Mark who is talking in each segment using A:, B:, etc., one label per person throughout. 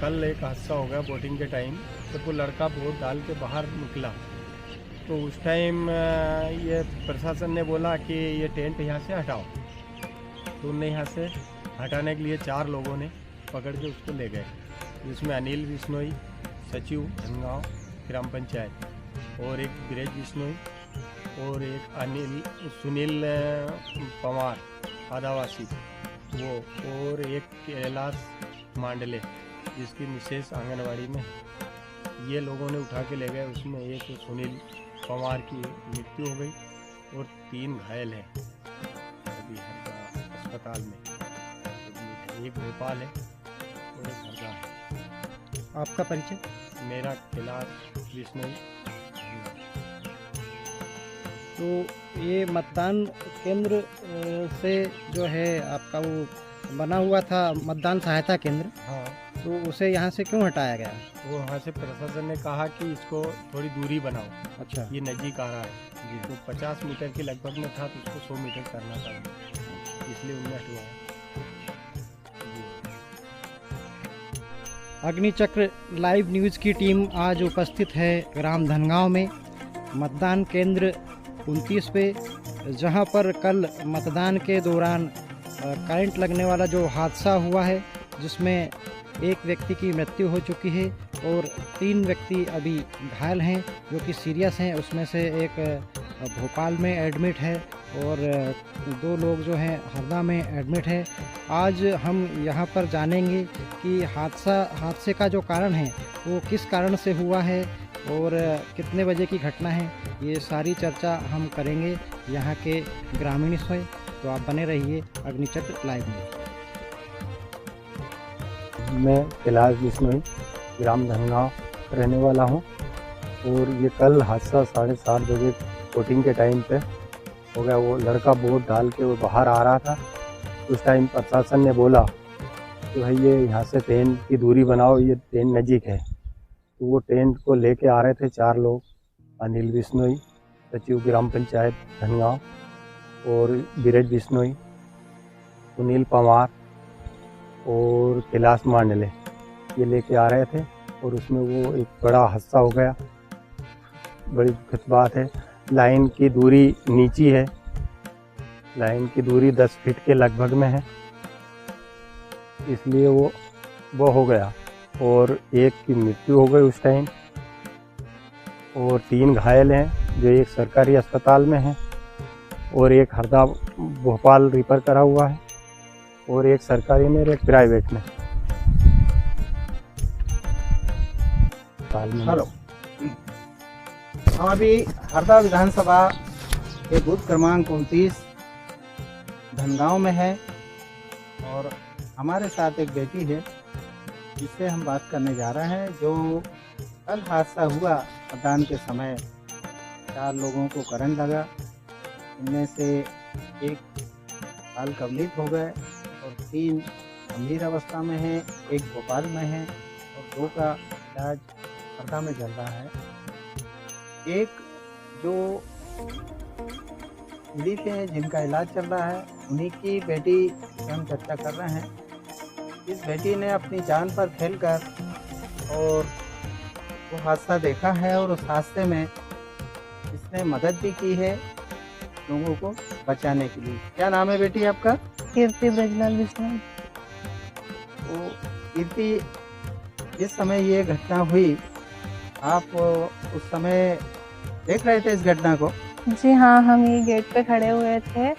A: कल एक हादसा हो गया बोटिंग के टाइम। जब वो लड़का बोट डाल के बाहर निकला तो उस टाइम ये प्रशासन ने बोला कि ये टेंट यहाँ से हटाओ। तो उनने यहाँ से हटाने के लिए 4 लोगों ने पकड़ के उसको ले गए, जिसमें अनिल बिश्नोई, सचिव धनगांव ग्राम पंचायत, और एक ब्रिज बिश्नोई, और एक सुनील पवार आदिवासी वो, और एक कैलाश मांडले जिसकी मिसेस आंगनवाड़ी में। ये लोगों ने उठा के ले गए। उसमें एक सुनील पवार की मृत्यु हो गई और 3 घायल हैं अभी अस्पताल में। एक भोपाल है और एक हरदा है।
B: आपका परिचय?
A: मेरा कैलाश बिश्नोई।
B: तो ये मतदान केंद्र से जो है आपका वो बना हुआ था मतदान सहायता केंद्र,
A: हाँ,
B: तो उसे यहाँ से क्यों हटाया गया?
A: वो वहाँ से प्रशासन ने कहा कि इसको थोड़ी दूरी बनाओ,
B: अच्छा
A: ये नज़दीक आ रहा है जी। तो 50 मीटर के लगभग में था तो उसको 100 मीटर करना था, इसलिए उन्हें हटवाया।
B: अग्निचक्र लाइव न्यूज़ की टीम आज उपस्थित है ग्राम धनगांव में मतदान केंद्र 29 पे, जहां पर कल मतदान के दौरान करंट लगने वाला जो हादसा हुआ है, जिसमें एक व्यक्ति की मृत्यु हो चुकी है और 3 व्यक्ति अभी घायल हैं जो कि सीरियस हैं। उसमें से एक भोपाल में एडमिट है और 2 लोग जो हैं हरदा में एडमिट है। आज हम यहाँ पर जानेंगे कि हादसे का जो कारण है वो किस कारण से हुआ है और कितने बजे की घटना है, ये सारी चर्चा हम करेंगे यहाँ के ग्रामीण से। तो आप बने रहिए अग्निचक्र लाइव में।
A: मैं कैलाश बिश्नोई ग्राम धनगांव रहने वाला हूं, और ये कल हादसा 7:30 बजे बोटिंग के टाइम पे हो गया। वो लड़का बोट डाल के वो बाहर आ रहा था। उस टाइम प्रशासन ने बोला कि भाई ये यहाँ से टेंट की दूरी बनाओ, ये टेंट नज़दीक है। तो वो टेंट को लेके आ रहे थे 4 लोग, अनिल बिश्नोई, सचिव ग्राम पंचायत धनगांव, और ब्रिज बिश्नोई, सुनील पवार और कैलाश मांडले, ये लेके आ रहे थे। और उसमें वो एक बड़ा हादसा हो गया। बड़ी दुखद बात है। लाइन की दूरी नीची है, लाइन की दूरी 10 फीट के लगभग में है, इसलिए वो हो गया। और एक की मृत्यु हो गई उस टाइम, और 3 घायल हैं जो एक सरकारी अस्पताल में है और एक हरदा भोपाल रिफर करा हुआ है, और एक सरकारी में और एक प्राइवेट में।
C: हेलो, हम अभी हरदा विधानसभा के बूथ क्रमांक 29 धनगांव में है और हमारे साथ एक बेटी है जिससे हम बात करने जा रहे हैं। जो कल हादसा हुआ मतदान के समय, 4 लोगों को करंट लगा, इनमें से एक हाल कवलित हो गए और 3 गंभीर अवस्था में हैं, एक भोपाल में है और 2 का इलाज हरदा में चल रहा है। एक जो पीड़ित है जिनका इलाज चल रहा है, उन्हीं की बेटी से हम चर्चा कर रहे हैं। इस बेटी ने अपनी जान पर खेलकर और वो हादसा देखा है और उस हादसे में इसने मदद भी की है लोगों को बचाने के लिए। क्या नाम है बेटी आपका?
D: कीर्ति ब्रजलाल बिश्नोई।
C: तो कीर्ति, जिस समय ये घटना हुई आप उस समय देख रहे थे इस घटना को?
D: जी हाँ, हम ये गेट पे खड़े हुए थे,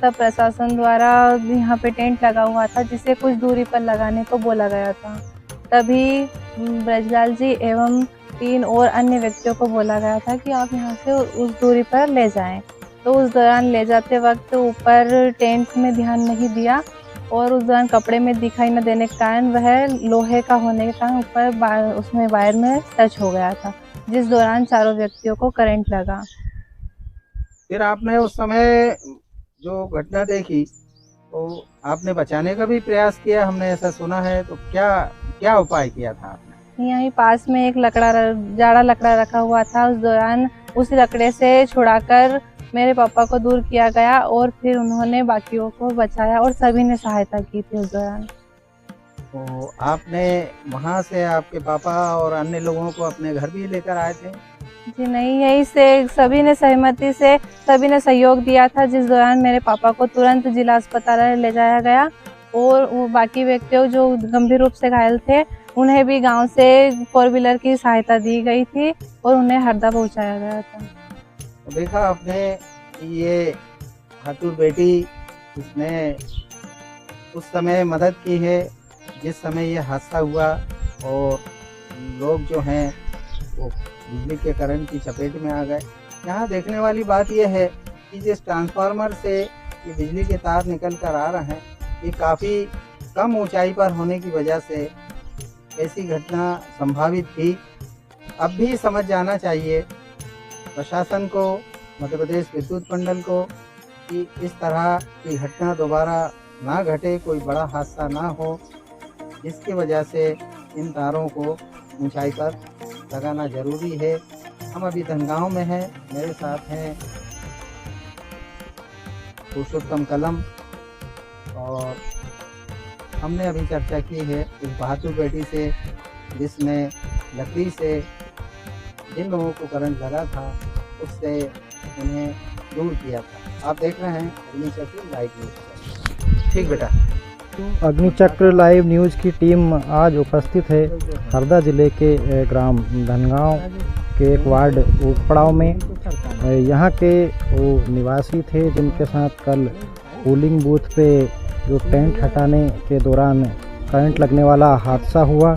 D: तब प्रशासन द्वारा यहाँ पे टेंट लगा हुआ था जिसे कुछ दूरी पर लगाने को बोला गया था। तभी ब्रजलाल जी एवं 3 और अन्य व्यक्तियों को बोला गया था कि आप यहाँ से उस दूरी पर ले जाएं। तो उस दौरान ले जाते वक्त ऊपर टेंट में ध्यान नहीं दिया और उस दौरान कपड़े में दिखाई न देने के कारण वह लोहे का होने के कारण ऊपर उसमें वायर में टच हो गया था, जिस दौरान 4 व्यक्तियों को करंट लगा।
C: फिर आपने उस समय जो घटना देखी तो आपने बचाने का भी प्रयास किया, हमने ऐसा सुना है। तो क्या उपाय किया था आपने?
D: यहीं पास में एक जाड़ा लकड़ा रखा हुआ था, उस दौरान उस लकड़े से छुड़ाकर मेरे पापा को दूर किया गया और फिर उन्होंने बाकियों को बचाया और सभी ने सहायता की थी उस दौरान।
C: तो आपने वहाँ से आपके पापा और अन्य लोगों को अपने घर भी लेकर आए थे?
D: जी नहीं, यहीं से सभी ने सहमति से सभी ने सहयोग दिया था, जिस दौरान मेरे पापा को तुरंत जिला अस्पताल ले जाया गया और वो बाकी व्यक्तियों जो गंभीर रूप से घायल थे उन्हें भी गांव से 4 व्हीलर की सहायता दी गई थी और उन्हें हरदा पहुंचाया गया था।
C: तो देखा आपने ये खातून बेटी इसने उस समय मदद की है जिस समय ये हादसा हुआ और लोग जो हैं वो बिजली के करंट की चपेट में आ गए। यहाँ देखने वाली बात यह है कि जिस ट्रांसफार्मर से ये बिजली के तार निकल कर आ रहे हैं ये काफ़ी कम ऊंचाई पर होने की वजह से ऐसी घटना संभावित थी। अब भी समझ जाना चाहिए प्रशासन को, मध्य प्रदेश विद्युत मंडल को, कि इस तरह की घटना दोबारा ना घटे, कोई बड़ा हादसा ना हो जिसकी वजह से इन तारों को ऊंचाई पर लगाना ज़रूरी है। हम अभी धनगांव में हैं, मेरे साथ हैं पुरुषोत्तम कलम और हमने अभी चर्चा की है उस बहादुर बेटी से जिसने लकड़ी से जिन लोगों को करंट लगा था उससे उन्हें दूर किया था। आप देख रहे हैं अग्निचक्र लाइव न्यूज़। ठीक बेटा।
B: अग्निचक्र लाइव न्यूज़ की टीम आज उपस्थित है हरदा जिले के ग्राम धनगांव के एक वार्ड उपड़ाव में। यहाँ के वो निवासी थे जिनके साथ कल पोलिंग बूथ पे जो टेंट हटाने के दौरान करंट लगने वाला हादसा हुआ।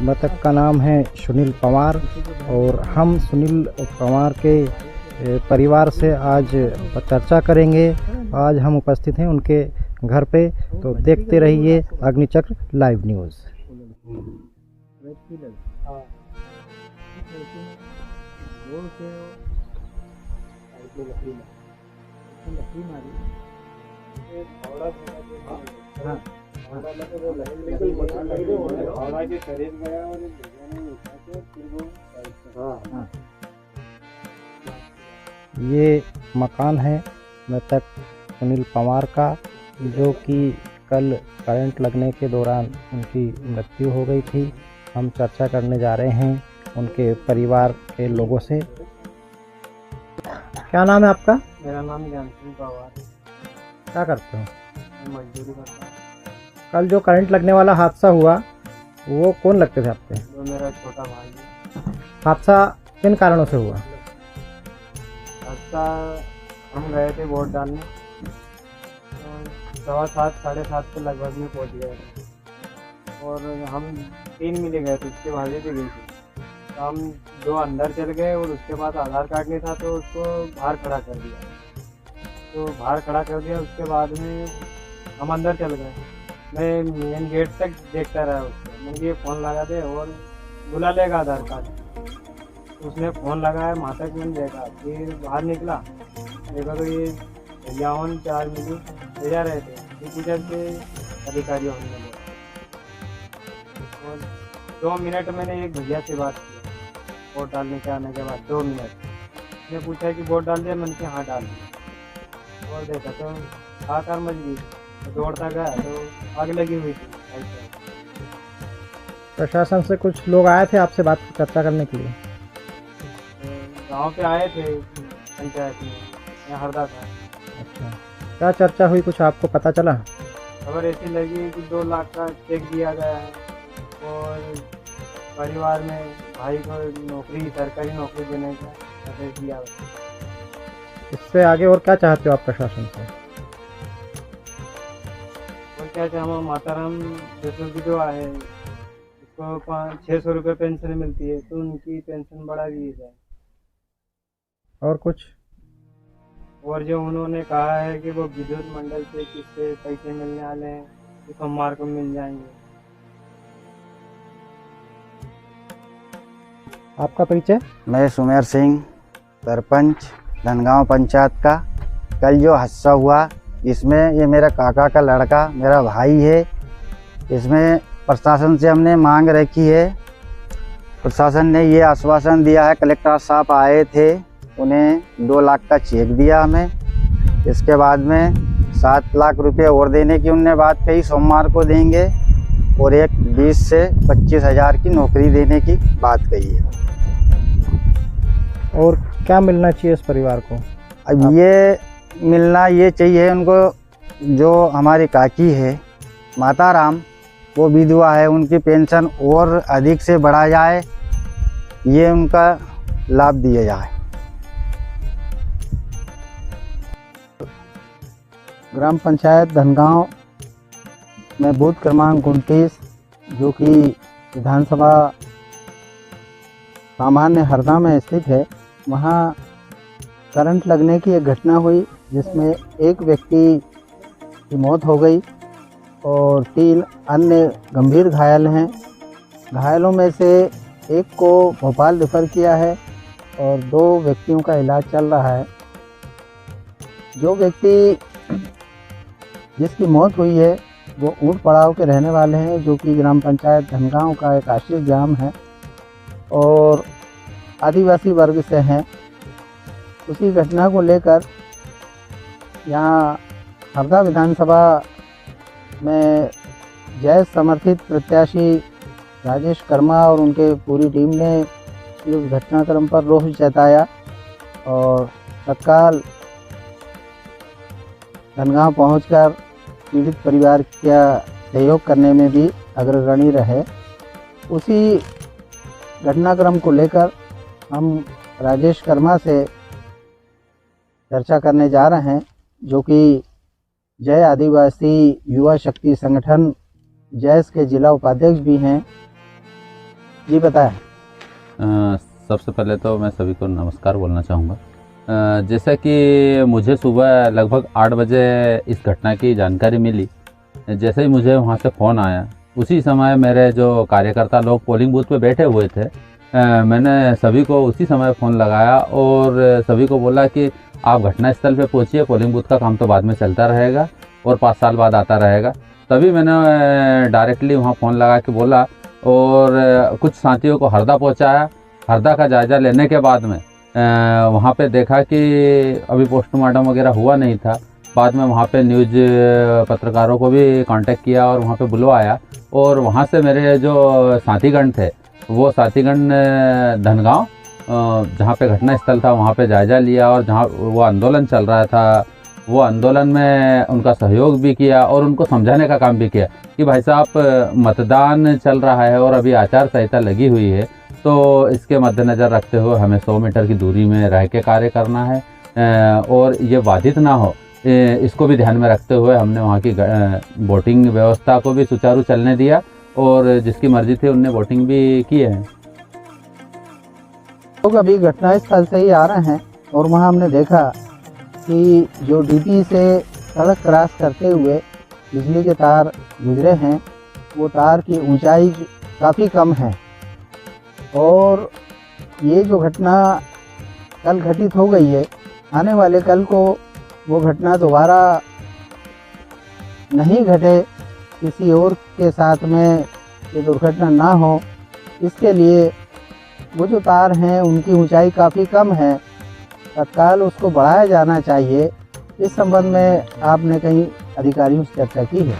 B: मृतक का नाम है सुनील पवार और हम सुनील पवार के परिवार से आज चर्चा करेंगे। आज हम उपस्थित हैं उनके घर पे, तो देखते रहिए अग्निचक्र लाइव न्यूज़। ये मकान है मृतक सुनील पवार का, जो कि कल करंट लगने के दौरान उनकी मृत्यु हो गई थी। हम चर्चा करने जा रहे हैं उनके परिवार के लोगों से। क्या नाम है आपका?
E: मेरा नाम ज्ञान सिंह पवार।
B: क्या करते हो?
E: मैं मजदूरी करता हूँ।
B: कल जो करंट लगने वाला हादसा हुआ वो कौन लगते थे आपके?
E: वो मेरा छोटा भाई है।
B: हादसा किन कारणों से हुआ?
E: रास्ता हम गए थे वोट डालने, 7:15 साढ़े 7 के लगभग में पहुँच गए थे और हम 3 मिले गए थे, उसके भाभी भी गई थी। तो हम 2 अंदर चल गए और उसके बाद आधार कार्ड नहीं था तो उसको बाहर खड़ा कर दिया। उसके बाद में हम अंदर चल गए। मैं मेन गेट तक देखता रहा उसको, मैंने ये फ़ोन लगा दे और बुला लेगा आधार कार्ड। उसने फ़ोन लगाया, वहाँ तक मैंने देखा, फिर बाहर निकला, देखा तो ये भैयावन 4 मिली ले जा रहे थे। ये कुछ से अधिकारियों ने और 2 मिनट मैंने एक भैया से बात की वोट डालने के आने के बाद। 2 मिनट ने पूछा कि वोट डाल दिया, मैंने कहा हाँ डाल दिया। और देखा तो आकार मच गई, तो दौड़ता गया तो आग लगी हुई थी।
B: प्रशासन से कुछ लोग आए थे आपसे बात चर्चा करने के लिए?
E: गांव पे आए थे पंचायत में, यहाँ हरदा था।
B: अच्छा, क्या चर्चा हुई, कुछ आपको पता चला?
E: खबर ऐसी लगी कि 2 लाख का चेक दिया गया है और परिवार में भाई को नौकरी, सरकारी नौकरी देने का आदेश दिया।
B: इससे आगे और क्या चाहते हो आप प्रशासन से?
E: और क्या चाहे, माताराम जैसे विधवा है, उसको 600 रुपये पेंशन मिलती है, तो उनकी पेंशन बढ़ा दी जाए।
B: और कुछ?
E: और जो उन्होंने कहा है कि वो विद्युत मंडल से किससे पैसे मिलने वाले हैं, तो सोमवार को मिल जाएंगे।
B: आपका परिचय?
F: मैं सुमेर सिंह, सरपंच धनगांव पंचायत का। कल जो हादसा हुआ इसमें ये मेरा काका का लड़का, मेरा भाई है। इसमें प्रशासन से हमने मांग रखी है। प्रशासन ने ये आश्वासन दिया है, कलेक्टर साहब आए थे, उन्हें 2 लाख का चेक दिया हमें। इसके बाद में 7 लाख रुपए और देने की उनने बात कही, सोमवार को देंगे। और एक 20 से 25 हज़ार की नौकरी देने की बात कही है।
B: और क्या मिलना चाहिए इस परिवार को?
F: अब ये मिलना ये चाहिए उनको, जो हमारी काकी है माता राम, वो विधवा है, उनकी पेंशन और अधिक से बढ़ा जाए, ये उनका लाभ दिया जाए।
C: ग्राम पंचायत धनगांव में बूथ क्रमांक 29, जो कि विधानसभा सामान्य हरदा में स्थित है, वहाँ करंट लगने की एक घटना हुई जिसमें एक व्यक्ति की मौत हो गई और 3 अन्य गंभीर घायल हैं। घायलों में से एक को भोपाल रेफर किया है और 2 व्यक्तियों का इलाज चल रहा है। जो व्यक्ति जिसकी मौत हुई है वो ऊंट पड़ाव के रहने वाले हैं, जो कि ग्राम पंचायत धनगांव का एक आश्रित ग्राम है और आदिवासी वर्ग से हैं। उसी घटना को लेकर यहाँ हरदा विधानसभा में जय समर्थित प्रत्याशी राजेश कर्मा और उनके पूरी टीम ने इस घटनाक्रम पर रोष जताया और तत्काल धनगांव पहुंचकर पीड़ित परिवार का सहयोग करने में भी अग्रगणी रहे। उसी घटनाक्रम को लेकर हम राजेश कर्मा से चर्चा करने जा रहे हैं, जो कि जय आदिवासी युवा शक्ति संगठन जैस के जिला उपाध्यक्ष भी हैं। जी बताएं।
G: सबसे पहले तो मैं सभी को नमस्कार बोलना चाहूँगा। जैसा कि मुझे सुबह लगभग 8 बजे इस घटना की जानकारी मिली, जैसे ही मुझे वहाँ से फ़ोन आया उसी समय मेरे जो कार्यकर्ता लोग पोलिंग बूथ पे बैठे हुए थे, मैंने सभी को उसी समय फ़ोन लगाया और सभी को बोला कि आप घटनास्थल पे पहुँचिए, पोलिंग बूथ का काम तो बाद में चलता रहेगा और 5 साल बाद आता रहेगा। तभी मैंने डायरेक्टली वहाँ फ़ोन लगा के बोला और कुछ साथियों को हरदा पहुँचाया। हरदा का जायज़ा लेने के बाद में वहाँ पे देखा कि अभी पोस्टमार्टम वगैरह हुआ नहीं था। बाद में वहाँ पे न्यूज़ पत्रकारों को भी कांटेक्ट किया और वहाँ पे बुलवाया और वहाँ से मेरे जो साथीगण थे वो साथीगण धनगांव जहाँ पे घटना स्थल था वहाँ पे जायज़ा लिया और जहाँ वो आंदोलन चल रहा था वो आंदोलन में उनका सहयोग भी किया और उनको समझाने का काम भी किया कि भाई साहब मतदान चल रहा है और अभी आचार संहिता लगी हुई है, तो इसके मद्देनज़र रखते हुए हमें 100 मीटर की दूरी में रह के कार्य करना है और ये बाधित ना हो, इसको भी ध्यान में रखते हुए हमने वहाँ की वोटिंग व्यवस्था को भी सुचारू चलने दिया और जिसकी मर्जी थी उनने वोटिंग भी किए हैं।
C: लोग अभी घटनास्थल से ही आ रहे हैं और वहाँ हमने देखा कि जो डीपी से सड़क क्रॉस करते हुए बिजली के तार गुजरे हैं, वो तार की ऊंचाई काफ़ी कम है और ये जो घटना कल घटित हो गई है, आने वाले कल को वो घटना दोबारा नहीं घटे, किसी और के साथ में ये दुर्घटना ना हो, इसके लिए वो जो तार हैं उनकी ऊंचाई काफ़ी कम है, तत्काल उसको बढ़ाया जाना चाहिए। इस संबंध में आपने कहीं अधिकारियों से चर्चा की है?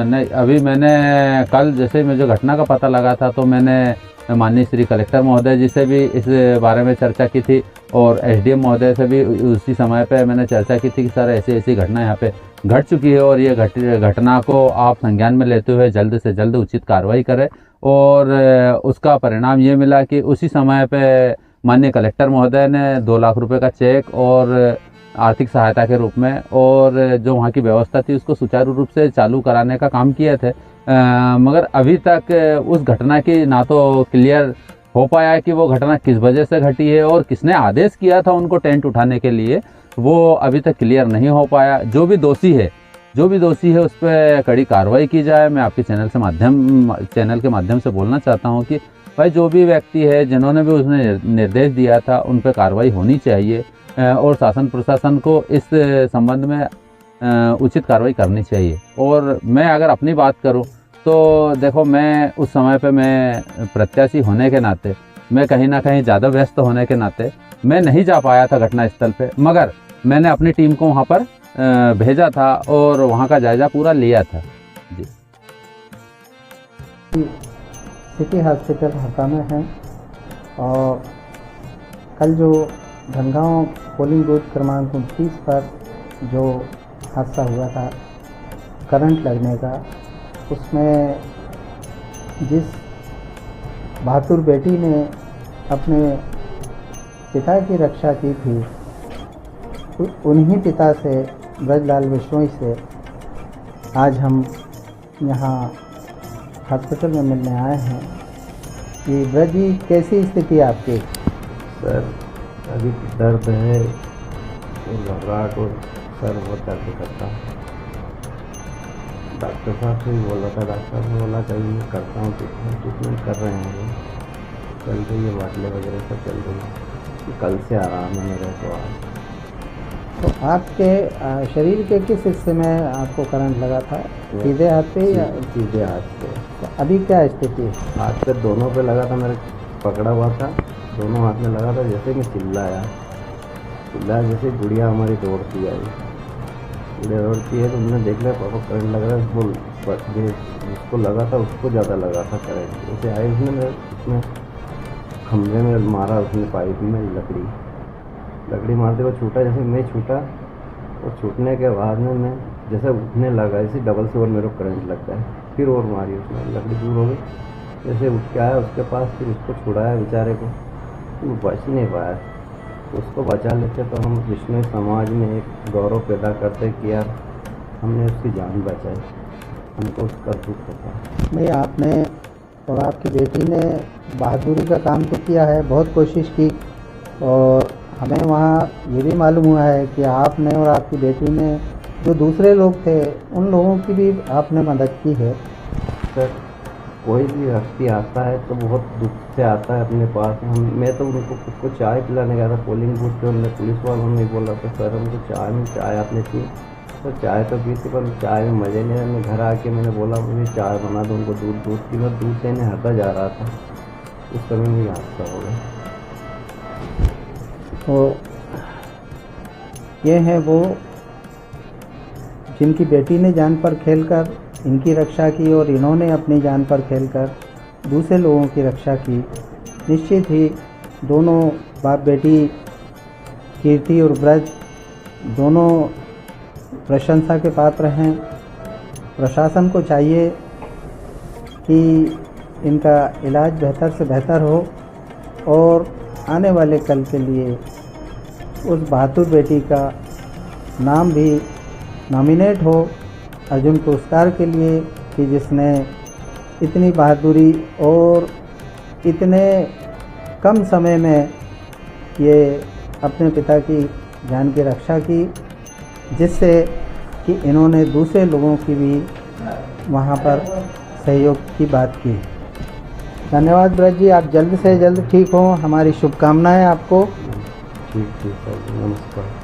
G: नहीं, अभी मैंने कल जैसे मुझे घटना का पता लगा था तो मैंने माननीय श्री कलेक्टर महोदय जी से भी इस बारे में चर्चा की थी और एसडीएम महोदय से भी उसी समय पे मैंने चर्चा की थी कि सर ऐसी ऐसी घटना यहाँ पे घट चुकी है और ये घटना को आप संज्ञान में लेते हुए जल्द से जल्द उचित कार्रवाई करें। और उसका परिणाम ये मिला कि उसी समय पे माननीय कलेक्टर महोदय ने 2 लाख रुपए का चेक और आर्थिक सहायता के रूप में और जो वहाँ की व्यवस्था थी उसको सुचारू रूप से चालू कराने का काम किए थे। मगर अभी तक उस घटना की ना तो क्लियर हो पाया कि वो घटना किस वजह से घटी है और किसने आदेश किया था उनको टेंट उठाने के लिए, वो अभी तक क्लियर नहीं हो पाया। जो भी दोषी है उस पर कड़ी कार्रवाई की जाए। मैं आपके चैनल के माध्यम से बोलना चाहता हूँ कि भाई जो भी व्यक्ति है जिन्होंने भी उसने निर्देश दिया था उन पर कार्रवाई होनी चाहिए और शासन प्रशासन को इस संबंध में उचित कार्रवाई करनी चाहिए। और मैं अगर अपनी बात करूं तो देखो, मैं उस समय पे मैं प्रत्याशी होने के नाते, मैं कहीं ना कहीं ज़्यादा व्यस्त होने के नाते मैं नहीं जा पाया था घटनास्थल पे, मगर मैंने अपनी टीम को वहाँ पर भेजा था और वहाँ का जायज़ा पूरा लिया था। जी।
C: सिटी हॉस्पिटल हरदा में हैं और कल जो धनगांव पोलिंग बूथ क्रमांक 29 पर जो हादसा हुआ था करंट लगने का, उसमें जिस बहादुर बेटी ने अपने पिता की रक्षा की थी, उन्हीं पिता से ब्रजलाल बिश्नोई से आज हम यहाँ हॉस्पिटल में मिलने आए हैं। कि ब्रज जी, कैसी स्थिति है आपकी?
H: सर अभी दर्द है और घबराहट और सर बहुत दर्द करता है। डॉक्टर साहब से भी बोला था, डॉक्टर ने बोला कल मैं करता हूँ ट्रीटमेंट कर रहे हैं, चल रही है, बाटले वगैरह सब चल रही है, कल से आराम है मेरे को आज।
C: तो आपके शरीर के किस हिस्से में आपको करंट लगा था? सीधे हाथ पे या
H: सीधे हाथ पे?
C: तो अभी क्या स्थिति है?
H: हाथ पे दोनों पे लगा था, मेरे पकड़ा हुआ था, दोनों हाथ में लगा था। जैसे मैं चिल्लाया जैसे गुड़िया हमारी दौड़ती आई, गुड़िया दौड़ती है तो हमने देख लिया पापा करंट लग रहा है। जिसको लगा था उसको ज़्यादा लगा था करंट। जैसे आए उसने खंभे में मारा, उसने पाइप में लकड़ी मारते हुए छूटा। जैसे मैं छूटा और छूटने के बाद में मैं जैसे उठने लगा, जैसे डबल से और मेरे को करंट लगता है, फिर और मारी उसने, लकड़ी दूर हो गई। जैसे उठ के आया उसके पास, फिर उसको छुड़ाया बेचारे को, वो बच ही नहीं पाया। उसको बचा लेते तो हम विष्णु समाज में एक गौरव पैदा करते कि यार हमने उसकी जान बचाई, हमको उसका दुख होता।
C: नहीं, आपने और आपकी बेटी ने बहादुरी का काम तो किया है, बहुत कोशिश की, और हमें वहाँ ये भी मालूम हुआ है कि आपने और आपकी बेटी ने जो दूसरे लोग थे उन लोगों की भी आपने मदद की है।
H: सर कोई भी व्यक्ति आता है तो बहुत दुख से आता है अपने पास। मैं तो उनको खुद को चाय पिलाने गया था पोलिंग बूथ पे, उन्होंने पुलिस वालों ने बोला था सर हमको चाय आपने पी। तो चाय तो पी थी पर चाय में मज़े नहीं आया। मैं घर आके मैंने बोला मुझे चाय बना दो उनको, दूध की। मैं दूध देने हरदा जा रहा था, उस समय मुझे हादसा हो गया।
C: तो ये हैं वो जिनकी बेटी ने जान पर खेलकर इनकी रक्षा की और इन्होंने अपनी जान पर खेलकर दूसरे लोगों की रक्षा की। निश्चित ही दोनों बाप बेटी कीर्ति और ब्रज दोनों प्रशंसा के पात्र हैं। प्रशासन को चाहिए कि इनका इलाज बेहतर से बेहतर हो और आने वाले कल के लिए उस बहादुर बेटी का नाम भी नॉमिनेट हो अर्जुन पुरस्कार के लिए, कि जिसने इतनी बहादुरी और इतने कम समय में ये अपने पिता की जान की रक्षा की, जिससे कि इन्होंने दूसरे लोगों की भी वहाँ पर सहयोग की बात की। धन्यवाद ब्रज जी, आप जल्द से जल्द ठीक हों, हमारी शुभकामनाएं आपको।
H: ठीक सर, नमस्कार।